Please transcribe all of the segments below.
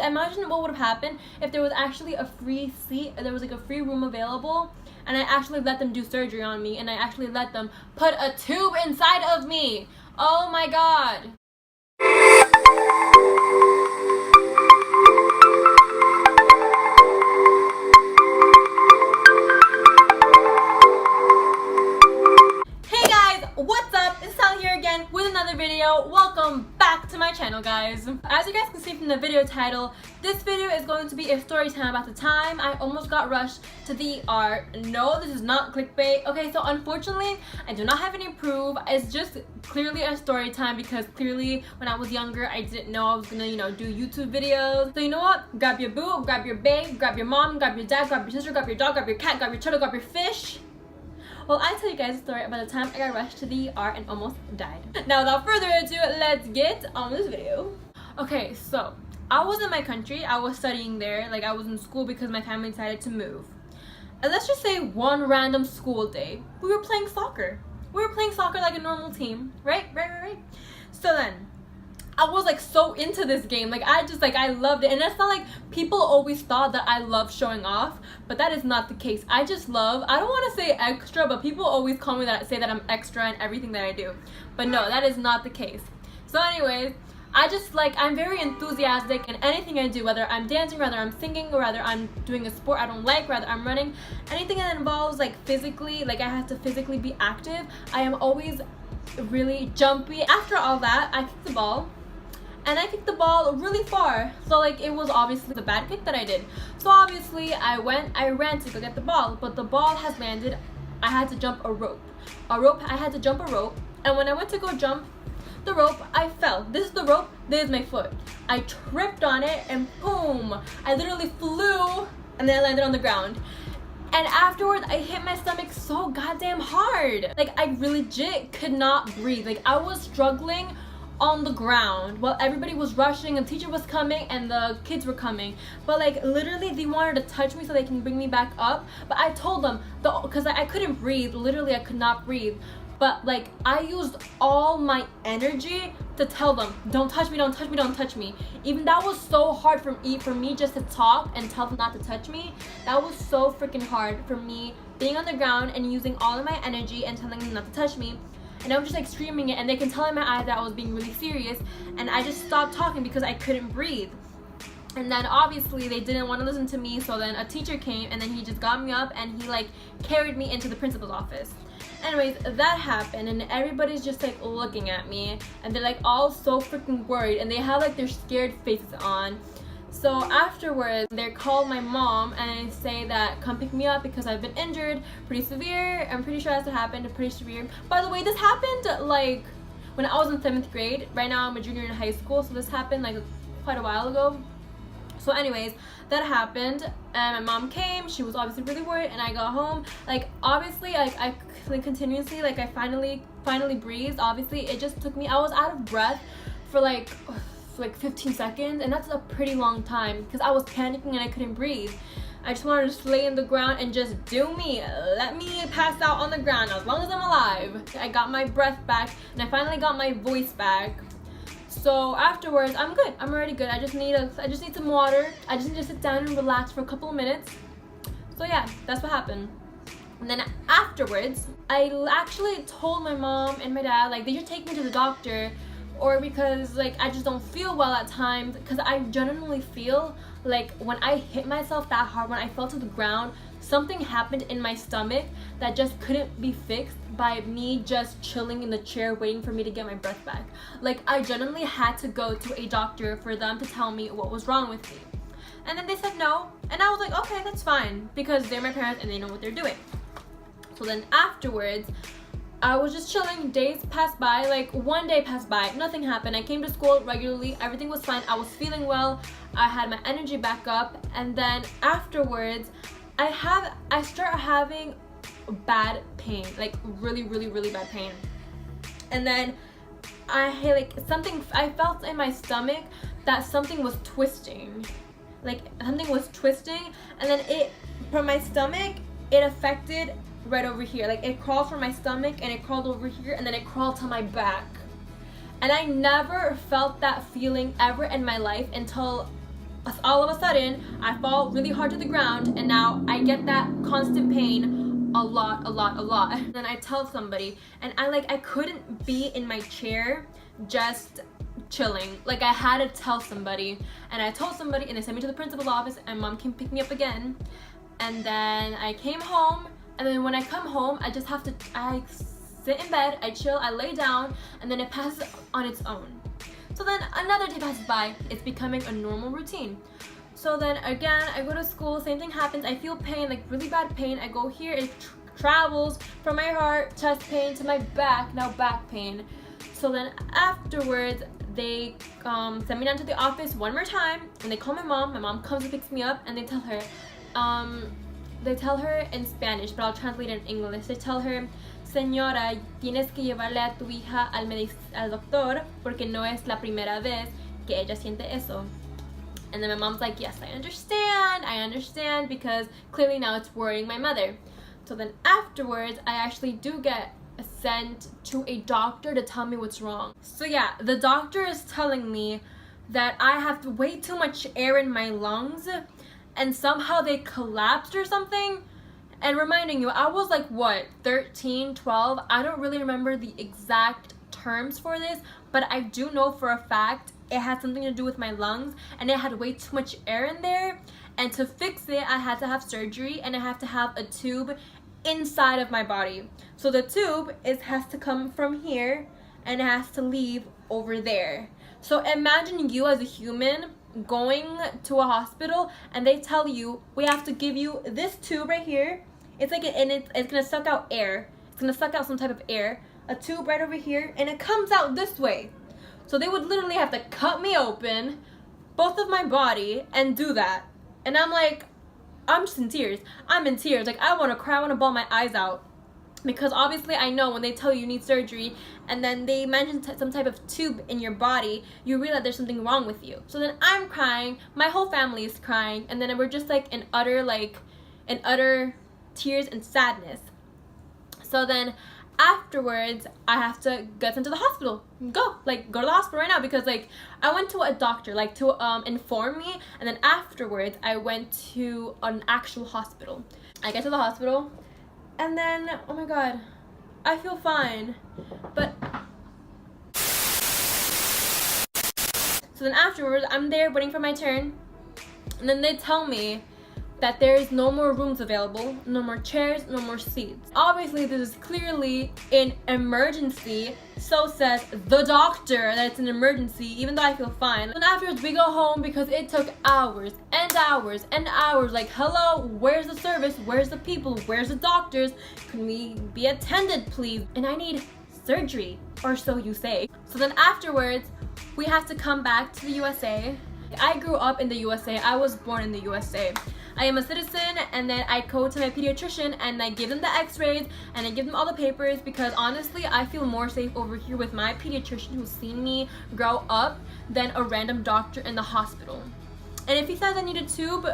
imagine what would have happened if there was actually a free seat, there was like a free room available, and I actually let them do surgery on me, and I actually let them put a tube inside of me. Oh my god. What's up? It's Sal here again with another video. Welcome back to my channel, guys. As you guys can see from the video title, this video is going to be a story time about the time I almost got rushed to the ER. No, this is not clickbait. Okay, so unfortunately, I do not have any proof. It's just clearly a story time because clearly when I was younger, I didn't know I was gonna, do YouTube videos. So you know what? Grab your boo, grab your babe, grab your mom, grab your dad, grab your sister, grab your dog, grab your cat, grab your turtle, grab your fish. Well, I tell you guys a story about the time I got rushed to the ER and almost died. Now, without further ado, let's get on this video. Okay, so I was in my country. I was studying there. Like, I was in school because my family decided to move. And let's just say one random school day, we were playing soccer. We were playing soccer like a normal team, right? So then, I was like so into this game. Like I loved it. And it's not like people always thought that I love showing off, but that is not the case. I just love, I don't want to say extra, but people always call me that, say that I'm extra in everything that I do. But no, that is not the case. So anyways, I'm very enthusiastic in anything I do, whether I'm dancing, whether I'm singing, or whether I'm doing a sport I don't like, whether I'm running, anything that involves like physically, like I have to physically be active, I am always really jumpy. After all that, I kicked the ball. And I kicked the ball really far. So like it was obviously the bad kick that I did. So obviously I ran to go get the ball, but the ball has landed. I had to jump a rope. I had to jump a rope. And when I went to go jump the rope, I fell. This is the rope, this is my foot. I tripped on it and boom, I literally flew and then I landed on the ground. And afterwards, I hit my stomach so goddamn hard. Like I legit could not breathe. Like I was struggling on the ground while everybody was rushing and the teacher was coming and the kids were coming, but like literally they wanted to touch me so they can bring me back up, but I told them because I couldn't breathe, literally I could not breathe, but like I used all my energy to tell them don't touch me, don't touch me, don't touch me. Even that was so hard for me just to talk and tell them not to touch me. That was so freaking hard for me, being on the ground and using all of my energy and telling them not to touch me. And I was just like screaming it, and they can tell in my eyes that I was being really serious, and I just stopped talking because I couldn't breathe. And then obviously they didn't want to listen to me, so then a teacher came and then he just got me up and he like carried me into the principal's office. Anyways, that happened and everybody's just like looking at me and they're like all so freaking worried and they have like their scared faces on. So afterwards, they called my mom and say that come pick me up because I've been injured, pretty severe. I'm pretty sure that's what happened, pretty severe. By the way, this happened like when I was in 7th grade. Right now I'm a junior in high school, so this happened like quite a while ago. So anyways, that happened and my mom came. She was obviously really worried and I got home. Like obviously I continuously, like I finally breathed. Obviously it just took me, I was out of breath for like 15 seconds, and that's a pretty long time because I was panicking and I couldn't breathe. I just wanted to lay in the ground and just do me. Let me pass out on the ground as long as I'm alive. I got my breath back and I finally got my voice back. So afterwards, I'm good. I'm already good. I just need some water. I just need to sit down and relax for a couple of minutes. So yeah, that's what happened. And then afterwards, I actually told my mom and my dad, like, they should take me to the doctor, or because like I just don't feel well at times, because I genuinely feel like when I hit myself that hard, when I fell to the ground, something happened in my stomach that just couldn't be fixed by me just chilling in the chair waiting for me to get my breath back. Like I genuinely had to go to a doctor for them to tell me what was wrong with me. And then they said no, and I was like, okay, that's fine, because they're my parents and they know what they're doing. So then afterwards, I was just chilling, days passed by, like one day passed by, nothing happened. I came to school regularly, everything was fine, I was feeling well, I had my energy back up, and then afterwards, I start having bad pain, like really bad pain. And then I felt in my stomach that something was twisting. Like something was twisting, and then from my stomach, it affected right over here. Like it crawled from my stomach and it crawled over here and then it crawled to my back. And I never felt that feeling ever in my life until all of a sudden I fall really hard to the ground, and now I get that constant pain a lot. Then I tell somebody, and I couldn't be in my chair just chilling. Like, I had to tell somebody, and I told somebody, and they sent me to the principal's office, and mom came pick me up again. And then I came home, and then when I come home, I sit in bed, I chill, I lay down, and then it passes on its own. So then another day passes by, it's becoming a normal routine. So then again, I go to school, same thing happens, I feel pain, like really bad pain. I go here, it travels from my heart, chest pain, to my back, now back pain. So then afterwards, they send me down to the office one more time, and they call my mom comes and picks me up, and they tell her in Spanish, but I'll translate it in English. They tell her, señora, tienes que llevarle a tu hija al doctor porque no es la primera vez que ella siente eso. And then my mom's like, yes, I understand, because clearly now it's worrying my mother. So then afterwards, I actually do get sent to a doctor to tell me what's wrong. So yeah, the doctor is telling me that I have way too much air in my lungs, and somehow they collapsed or something. And reminding you, I was like, what, 13, 12? I don't really remember the exact terms for this, but I do know for a fact it had something to do with my lungs, and it had way too much air in there. And to fix it, I had to have surgery, and I have to have a tube inside of my body. So the tube has to come from here, and it has to leave over there. So imagine you as a human going to a hospital, and they tell you, we have to give you this tube right here. It's like it's gonna suck out air. It's gonna suck out some type of air. A tube right over here, and it comes out this way. So they would literally have to cut me open, both of my body, and do that. And I'm like, I'm just in tears. I'm in tears. Like, I want to cry. I want to bawl my eyes out. Because obviously I know when they tell you need surgery, and then they mention some type of tube in your body, you realize there's something wrong with you. So then I'm crying. My whole family is crying. And then we're just like in utter tears and sadness. So then afterwards, I have to get into the hospital. Go to the hospital right now, because like I went to a doctor to inform me, and then afterwards I went to an actual hospital. I get to the hospital, and then oh my god, I feel fine, but so then afterwards I'm there waiting for my turn, and then they tell me that there is no more rooms available, no more chairs, no more seats. Obviously, this is clearly an emergency, so says the doctor that it's an emergency, even though I feel fine. And afterwards, we go home because it took hours and hours and hours. Like, hello, where's the service? Where's the people? Where's the doctors? Can we be attended, please? And I need surgery, or so you say. So then afterwards, we have to come back to the USA. I grew up in the USA. I was born in the USA. I am a citizen, and then I go to my pediatrician and I give them the x-rays and I give them all the papers, because honestly I feel more safe over here with my pediatrician who's seen me grow up than a random doctor in the hospital. And if he says I need a tube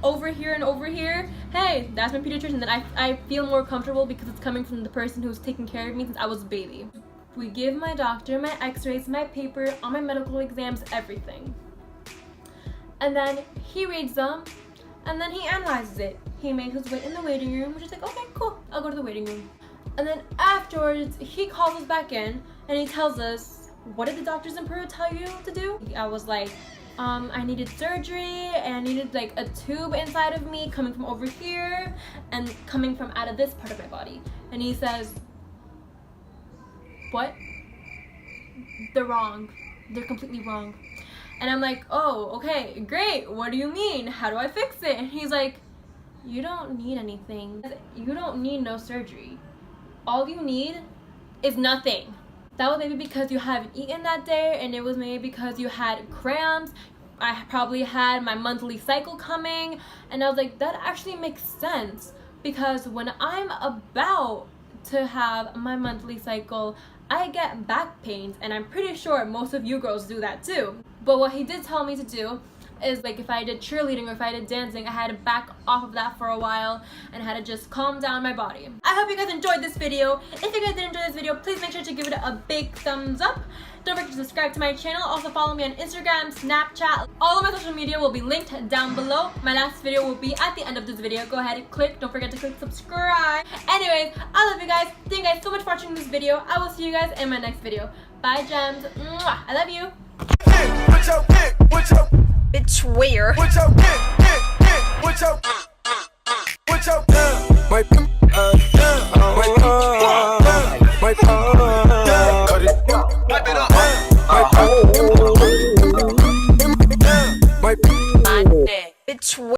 over here and over here, hey, that's my pediatrician. Then I feel more comfortable because it's coming from the person who's taken care of me since I was a baby. We give my doctor my x-rays, my paper, all my medical exams, everything. And then he reads them, and then he analyzes it. He makes his way in the waiting room, which is like, okay, cool, I'll go to the waiting room. And then afterwards, he calls us back in, and he tells us, what did the doctors in Peru tell you to do? I was like, I needed surgery, and I needed like a tube inside of me coming from over here and coming from out of this part of my body. And he says, what? They're wrong. They're completely wrong. And I'm like, oh, okay, great. What do you mean? How do I fix it? And he's like, you don't need anything. You don't need no surgery. All you need is nothing. That was maybe because you haven't eaten that day, and it was maybe because you had cramps. I probably had my monthly cycle coming, and I was like, that actually makes sense, because when I'm about to have my monthly cycle, I get back pains, and I'm pretty sure most of you girls do that too. But what he did tell me to do is like if I did cheerleading or if I did dancing, I had to back off of that for a while and had to just calm down my body. I hope you guys enjoyed this video. If you guys did enjoy this video, please make sure to give it a big thumbs up. Don't forget to subscribe to my channel. Also follow me on Instagram, Snapchat. All of my social media will be linked down below. My last video will be at the end of this video. Go ahead and click. Don't forget to click subscribe. Anyways, I love you guys. Thank you guys so much for watching this video. I will see you guys in my next video. Bye, gems. Mwah. I love you. Bitch, where?